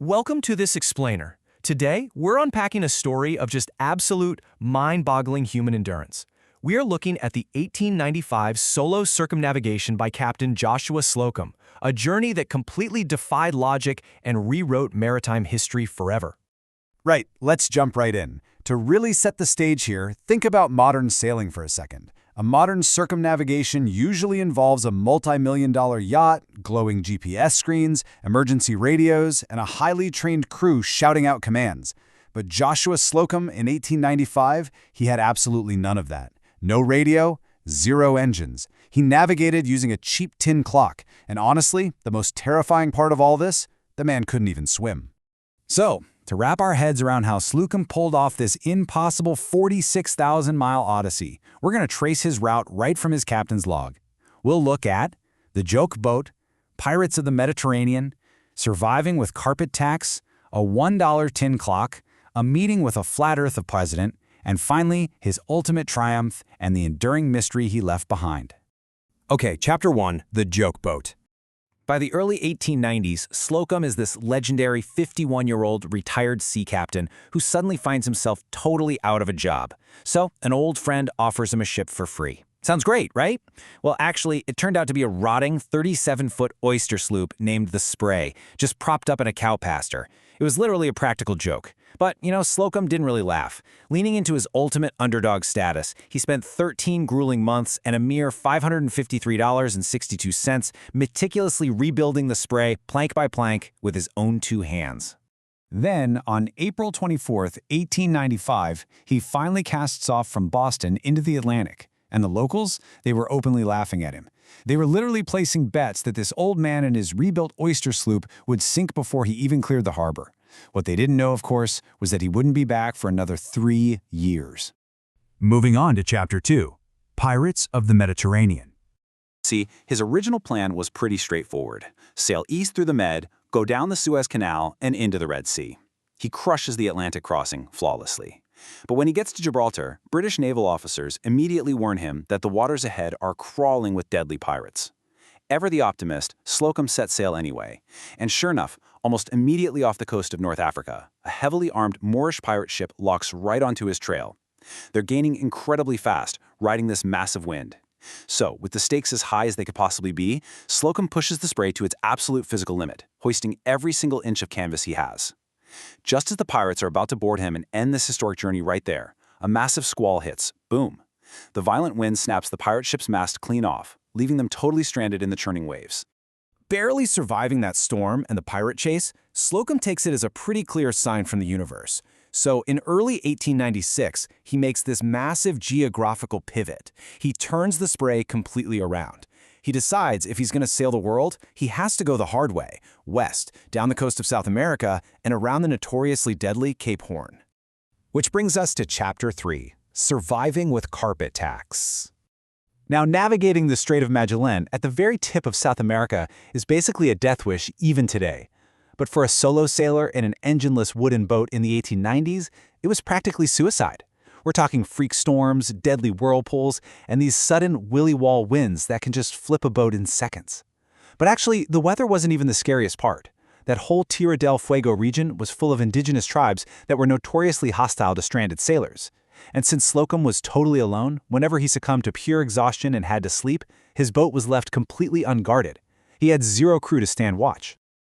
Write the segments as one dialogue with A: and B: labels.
A: Welcome to this explainer. Today, we're unpacking a story of just absolute, mind-boggling human endurance. We are looking at the 1895 solo circumnavigation by Captain Joshua Slocum, a journey that completely defied logic and rewrote maritime history forever.
B: Right, let's jump right in. To really set the stage here, think about modern sailing for a second. A modern circumnavigation usually involves a multi-million-dollar yacht, glowing GPS screens, emergency radios, and a highly trained crew shouting out commands. But Joshua Slocum in 1895, he had absolutely none of that. No radio, zero engines. He navigated using a cheap tin clock, and honestly, the most terrifying part of all this, the man couldn't even swim. So, to wrap our heads around how Slocum pulled off this impossible 46,000-mile odyssey, we're going to trace his route right from his captain's log. We'll look at the joke boat, pirates of the Mediterranean, surviving with carpet tacks, a $1 tin clock, a meeting with a flat Earth president, and finally, his ultimate triumph and the enduring mystery he left behind.
A: Okay, Chapter 1, The Joke Boat. By the early 1890s, Slocum is this legendary 51-year-old retired sea captain who suddenly finds himself totally out of a job. So, an old friend offers him a ship for free. Sounds great, right? Well, actually, it turned out to be a rotting 37-foot oyster sloop named the Spray, just propped up in a cow pasture. It was literally a practical joke. But, Slocum didn't really laugh. Leaning into his ultimate underdog status, he spent 13 grueling months and a mere $553.62 meticulously rebuilding the Spray plank by plank with his own two hands.
B: Then, on April 24th, 1895, he finally casts off from Boston into the Atlantic. And the locals, they were openly laughing at him. They were literally placing bets that this old man and his rebuilt oyster sloop would sink before he even cleared the harbor. What they didn't know, of course, was that he wouldn't be back for another 3 years. Moving on to Chapter 2, Pirates of the Mediterranean.
C: See, his original plan was pretty straightforward. Sail east through the Med, go down the Suez Canal, and into the Red Sea. He crushes the Atlantic crossing flawlessly. But when he gets to Gibraltar, British naval officers immediately warn him that the waters ahead are crawling with deadly pirates. Ever the optimist, Slocum set sail anyway. And sure enough, almost immediately off the coast of North Africa, a heavily armed Moorish pirate ship locks right onto his trail. They're gaining incredibly fast, riding this massive wind. So, with the stakes as high as they could possibly be, Slocum pushes the Spray to its absolute physical limit, hoisting every single inch of canvas he has. Just as the pirates are about to board him and end this historic journey right there, a massive squall hits. Boom! The violent wind snaps the pirate ship's mast clean off, leaving them totally stranded in the churning waves.
A: Barely surviving that storm and the pirate chase, Slocum takes it as a pretty clear sign from the universe. So in early 1896, he makes this massive geographical pivot. He turns the Spray completely around. He decides if he's going to sail the world, he has to go the hard way, west, down the coast of South America, and around the notoriously deadly Cape Horn. Which brings us to Chapter 3, Surviving with Carpet Tacks. Now, navigating the Strait of Magellan at the very tip of South America is basically a death wish even today. But for a solo sailor in an engineless wooden boat in the 1890s, it was practically suicide. We're talking freak storms, deadly whirlpools, and these sudden willy-wall winds that can just flip a boat in seconds. But actually, the weather wasn't even the scariest part. That whole Tierra del Fuego region was full of indigenous tribes that were notoriously hostile to stranded sailors. And since Slocum was totally alone, whenever he succumbed to pure exhaustion and had to sleep, his boat was left completely unguarded. He had zero crew to stand watch.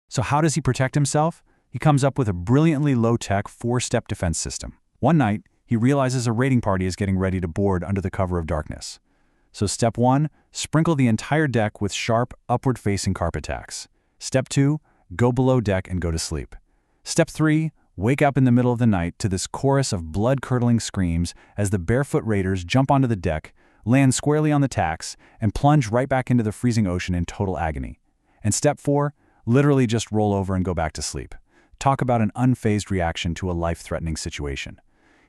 B: So how does he protect himself? He comes up with a brilliantly low-tech 4-step defense system. One night, he realizes a raiding party is getting ready to board under the cover of darkness. So step 1, sprinkle the entire deck with sharp, upward-facing carpet tacks. Step 2, go below deck and go to sleep. Step 3, wake up in the middle of the night to this chorus of blood-curdling screams as the barefoot raiders jump onto the deck, land squarely on the tacks, and plunge right back into the freezing ocean in total agony. And step 4, literally just roll over and go back to sleep. Talk about an unfazed reaction to a life-threatening situation.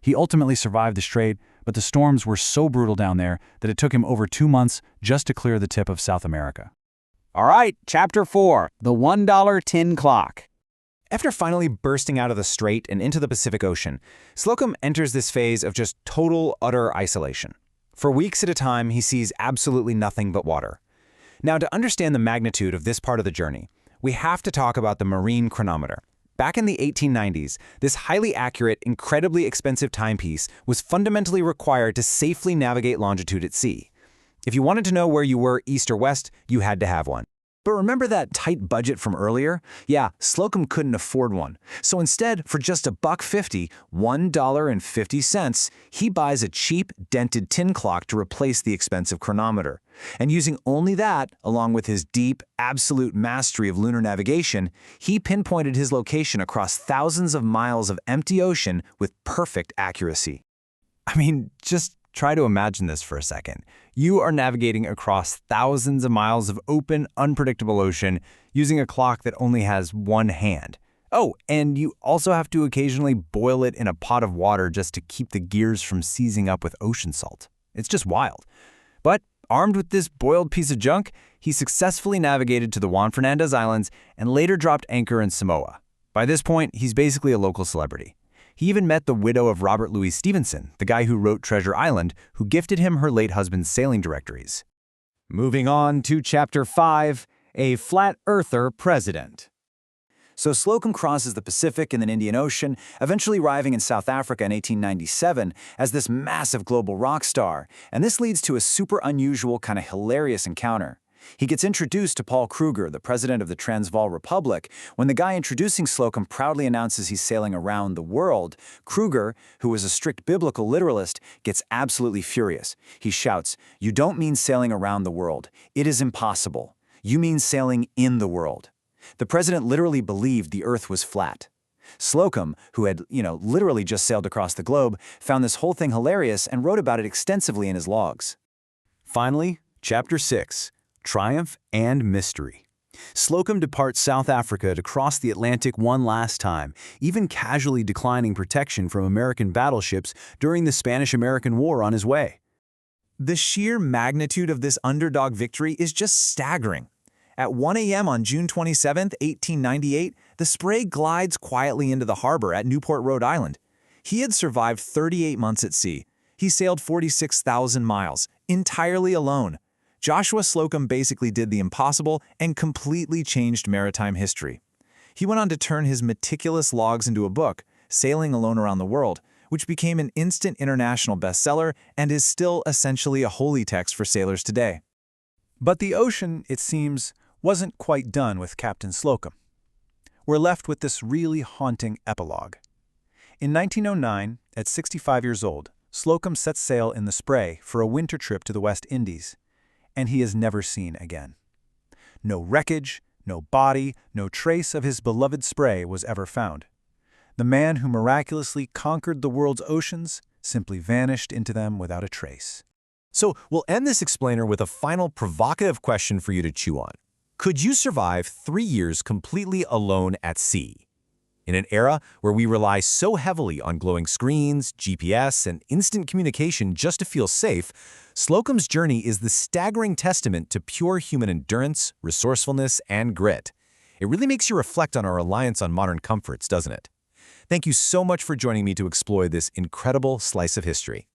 B: He ultimately survived the strait, but the storms were so brutal down there that it took him over 2 months just to clear the tip of South America.
A: All right, Chapter 4, The $1 Tin Clock. After finally bursting out of the strait and into the Pacific Ocean, Slocum enters this phase of just total, utter isolation. For weeks at a time, he sees absolutely nothing but water. Now, to understand the magnitude of this part of the journey, we have to talk about the marine chronometer. Back in the 1890s, this highly accurate, incredibly expensive timepiece was fundamentally required to safely navigate longitude at sea. If you wanted to know where you were east or west, you had to have one. But remember that tight budget from earlier? Yeah, Slocum couldn't afford one. So instead, for just $1.50, $1.50, he buys a cheap, dented tin clock to replace the expensive chronometer. And using only that, along with his deep, absolute mastery of lunar navigation, he pinpointed his location across thousands of miles of empty ocean with perfect accuracy. I mean, just try to imagine this for a second. You are navigating across thousands of miles of open, unpredictable ocean using a clock that only has one hand. Oh, and you also have to occasionally boil it in a pot of water just to keep the gears from seizing up with ocean salt. It's just wild. But armed with this boiled piece of junk, he successfully navigated to the Juan Fernandez Islands and later dropped anchor in Samoa. By this point, he's basically a local celebrity. He even met the widow of Robert Louis Stevenson, the guy who wrote Treasure Island, who gifted him her late husband's sailing directories. Moving on to Chapter 5, A Flat Earther President. So Slocum crosses the Pacific and then Indian Ocean, eventually arriving in South Africa in 1897 as this massive global rock star, and this leads to a super unusual, kind of hilarious encounter. He gets introduced to Paul Kruger, the president of the Transvaal Republic. When the guy introducing Slocum proudly announces he's sailing around the world, Kruger, who is a strict biblical literalist, gets absolutely furious. He shouts, "You don't mean sailing around the world. It is impossible. You mean sailing in the world." The president literally believed the earth was flat. Slocum, who had, literally just sailed across the globe, found this whole thing hilarious and wrote about it extensively in his logs. Finally, Chapter 6. Triumph and Mystery. Slocum departs South Africa to cross the Atlantic one last time, even casually declining protection from American battleships during the Spanish-American War on his way. The sheer magnitude of this underdog victory is just staggering. At 1 a.m. on June 27, 1898, the Spray glides quietly into the harbor at Newport, Rhode Island. He had survived 38 months at sea. He sailed 46,000 miles, entirely alone. Joshua Slocum basically did the impossible and completely changed maritime history. He went on to turn his meticulous logs into a book, Sailing Alone Around the World, which became an instant international bestseller and is still essentially a holy text for sailors today. But the ocean, it seems, wasn't quite done with Captain Slocum. We're left with this really haunting epilogue. In 1909, at 65 years old, Slocum sets sail in the Spray for a winter trip to the West Indies, and he is never seen again. No wreckage, no body, no trace of his beloved Spray was ever found. The man who miraculously conquered the world's oceans simply vanished into them without a trace. So we'll end this explainer with a final provocative question for you to chew on. Could you survive 3 years completely alone at sea? In an era where we rely so heavily on glowing screens, GPS, and instant communication just to feel safe, Slocum's journey is the staggering testament to pure human endurance, resourcefulness, and grit. It really makes you reflect on our reliance on modern comforts, doesn't it? Thank you so much for joining me to explore this incredible slice of history.